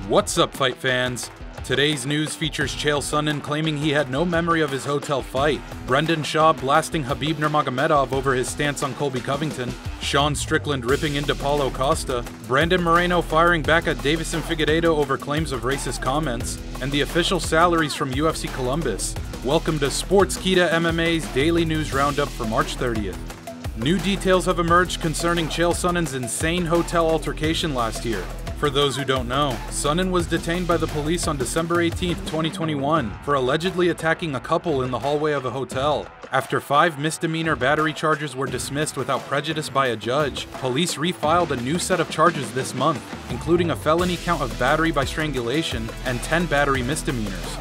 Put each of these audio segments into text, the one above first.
What's up, fight fans? Today's news features Chael Sonnen claiming he had no memory of his hotel fight, Brendan Schaub blasting Khabib Nurmagomedov over his stance on Colby Covington, Strickland ripping into Paulo Costa, Brandon Moreno firing back at Figueiredo over claims of racist comments, and the official salaries from UFC Columbus. Welcome to Sportskeeda MMA's daily news roundup for March 30th. New details have emerged concerning Chael Sonnen's insane hotel altercation last year. For those who don't know, Sonnen was detained by the police on December 18, 2021 for allegedly attacking a couple in the hallway of a hotel. After 5 misdemeanor battery charges were dismissed without prejudice by a judge, police refiled a new set of charges this month, including a felony count of battery by strangulation and 10 battery misdemeanors.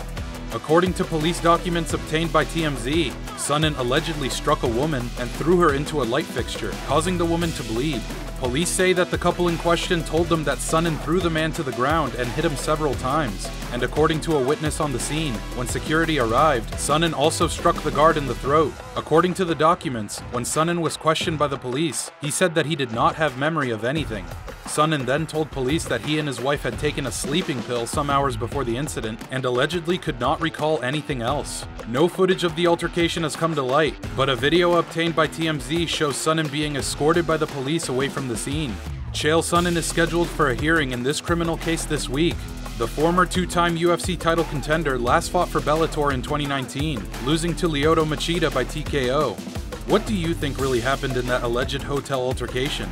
According to police documents obtained by TMZ, Sonnen allegedly struck a woman and threw her into a light fixture, causing the woman to bleed. Police say that the couple in question told them that Sonnen threw the man to the ground and hit him several times, and according to a witness on the scene, when security arrived, Sonnen also struck the guard in the throat. According to the documents, when Sonnen was questioned by the police, he said that he did not have memory of anything. Sonnen then told police that he and his wife had taken a sleeping pill some hours before the incident and allegedly could not recall anything else. No footage of the altercation has come to light, but a video obtained by TMZ shows Sonnen being escorted by the police away from the scene. Chael Sonnen is scheduled for a hearing in this criminal case this week. The former 2-time UFC title contender last fought for Bellator in 2019, losing to Lyoto Machida by TKO. What do you think really happened in that alleged hotel altercation?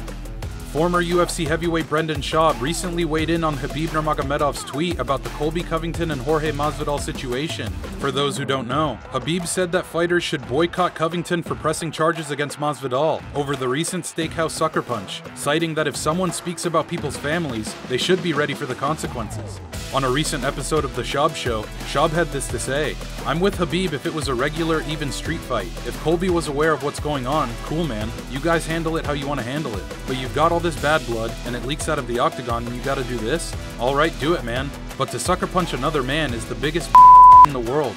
Former UFC heavyweight Brendan Schaub recently weighed in on Khabib Nurmagomedov's tweet about the Colby Covington and Jorge Masvidal situation. For those who don't know, Khabib said that fighters should boycott Covington for pressing charges against Masvidal over the recent steakhouse sucker punch, citing that if someone speaks about people's families, they should be ready for the consequences. On a recent episode of The Schaub Show, Schaub had this to say: "I'm with Khabib if it was a regular, even street fight. If Colby was aware of what's going on, cool man, you guys handle it how you want to handle it. But you've got all this bad blood, and it leaks out of the octagon and you gotta do this? Alright, do it, man. But to sucker punch another man is the biggest in the world.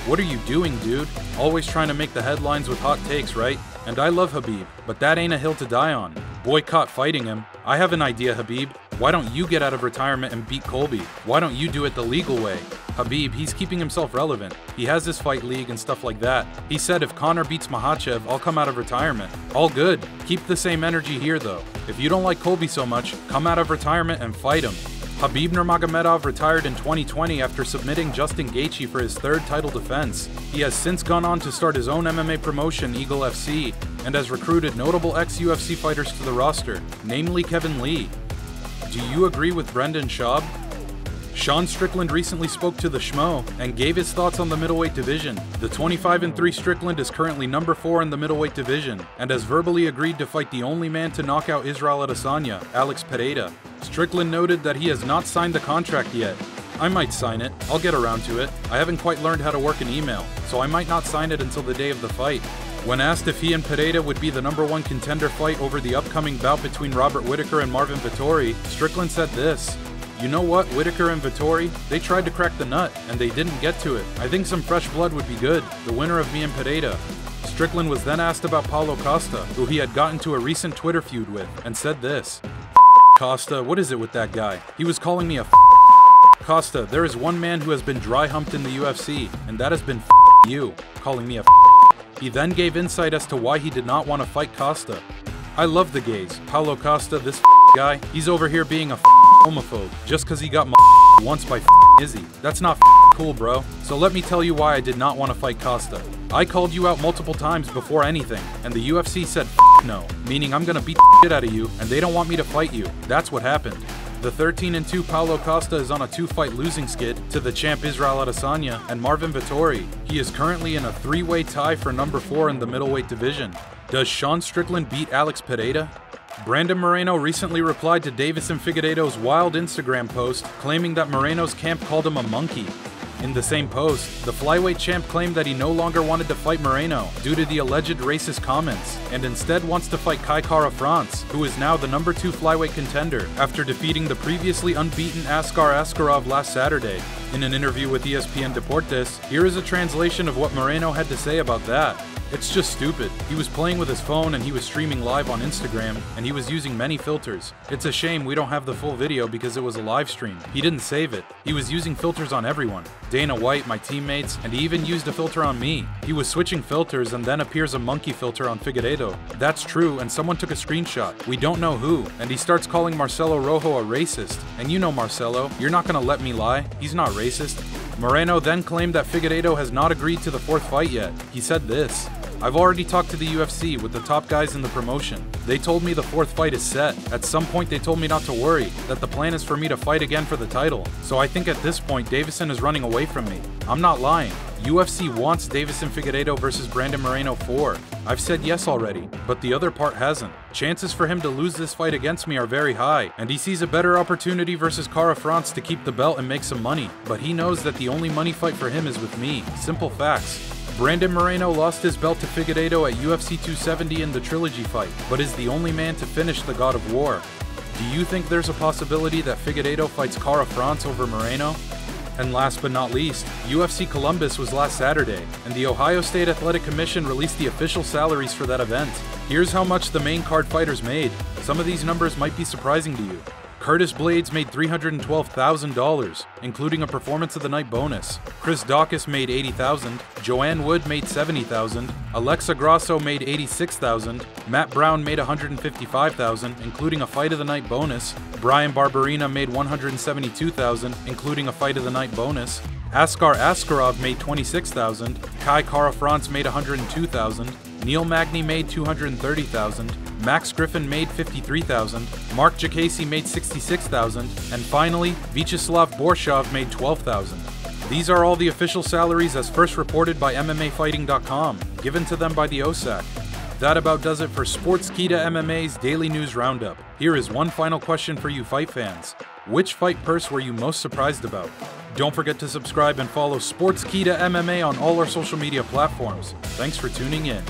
What are you doing, dude? Always trying to make the headlines with hot takes, right? And I love Khabib, but that ain't a hill to die on. Boycott fighting him. I have an idea, Khabib. Why don't you get out of retirement and beat Colby? Why don't you do it the legal way? Khabib, he's keeping himself relevant. He has his fight league and stuff like that. He said if Conor beats Makhachev, I'll come out of retirement. All good. Keep the same energy here though. If you don't like Colby so much, come out of retirement and fight him." Khabib Nurmagomedov retired in 2020 after submitting Justin Gaethje for his 3rd title defense. He has since gone on to start his own MMA promotion, Eagle FC, and has recruited notable ex-UFC fighters to the roster, namely Kevin Lee. Do you agree with Brendan Schaub? Strickland recently spoke to the Schmo and gave his thoughts on the middleweight division. The 25-3 Strickland is currently number 4 in the middleweight division and has verbally agreed to fight the only man to knock out Israel Adesanya, Alex Pereira. Strickland noted that he has not signed the contract yet. "I might sign it. I'll get around to it. I haven't quite learned how to work an email, so I might not sign it until the day of the fight." When asked if he and Pereira would be the #1 contender fight over the upcoming bout between Robert Whittaker and Marvin Vettori, Strickland said this: "You know what, Whittaker and Vettori, they tried to crack the nut, and they didn't get to it. I think some fresh blood would be good, the winner of me and Pereira." Strickland was then asked about Paulo Costa, who he had gotten to a recent Twitter feud with, and said this: "Costa, what is it with that guy? He was calling me a Costa, there is one man who has been dry humped in the UFC, and that has been you, calling me a He then gave insight as to why he did not want to fight Costa. "I love the gays. Paulo Costa, this guy, he's over here being a homophobe just because he got once by Izzy. That's not cool, bro. So let me tell you why I did not want to fight Costa. I called you out multiple times before anything, and the UFC said no, meaning I'm gonna beat the shit out of you, and they don't want me to fight you. That's what happened." The 13-2 Paulo Costa is on a 2-fight losing skid to the champ Israel Adesanya and Marvin Vettori. He is currently in a 3-way tie for number 4 in the middleweight division. Does Strickland beat Alex Pereira? Brandon Moreno recently replied to Figueiredo's wild Instagram post, claiming that Moreno's camp called him a monkey. In the same post, the flyweight champ claimed that he no longer wanted to fight Moreno due to the alleged racist comments, and instead wants to fight Kai Kara France, who is now the number 2 flyweight contender after defeating the previously unbeaten Askar Askarov last Saturday. In an interview with ESPN Deportes, here is a translation of what Moreno had to say about that. It's just stupid. He was playing with his phone and he was streaming live on Instagram and he was using many filters. It's a shame we don't have the full video because it was a live stream. He didn't save it. He was using filters on everyone. Dana White, my teammates, and he even used a filter on me. He was switching filters and then appears a monkey filter on Figueiredo. That's true, and someone took a screenshot. We don't know who. And he starts calling Marcelo Rojo a racist. And you know Marcelo, you're not gonna let me lie. He's not racist. Moreno then claimed that Figueiredo has not agreed to the 4th fight yet. He said this: "I've already talked to the UFC with the top guys in the promotion. They told me the 4th fight is set. At some point they told me not to worry, that the plan is for me to fight again for the title. So I think at this point Deiveson is running away from me. I'm not lying. UFC wants Deiveson Figueiredo versus Brandon Moreno 4. I've said yes already, but the other part hasn't. Chances for him to lose this fight against me are very high, and he sees a better opportunity versus Kara France to keep the belt and make some money. But he knows that the only money fight for him is with me. Simple facts. Brandon Moreno lost his belt to Figueiredo at UFC 270 in the Trilogy fight, but is the only man to finish the God of War. Do you think there's a possibility that Figueiredo fights Kara France over Moreno?" And last but not least, UFC Columbus was last Saturday, and the Ohio State Athletic Commission released the official salaries for that event. Here's how much the main card fighters made. Some of these numbers might be surprising to you. Curtis Blades made $312,000, including a Performance of the Night bonus. Chris Daukaus made $80,000, Joanne Wood made $70,000, Alexa Grasso made $86,000, Matt Brown made $155,000, including a Fight of the Night bonus, Brian Barberina made $172,000, including a Fight of the Night bonus, Askar Askarov made $26,000, Kai Kara France made $102,000, Neil Magny made $230,000, Max Griffin made $53,000, Mark Jacasey made $66,000, and finally, Vyacheslav Borshov made $12,000. These are all the official salaries as first reported by MMAfighting.com, given to them by the OSAC. That about does it for Sportskeeda MMA's Daily News Roundup. Here is one final question for you fight fans. Which fight purse were you most surprised about? Don't forget to subscribe and follow Sportskeeda MMA on all our social media platforms. Thanks for tuning in.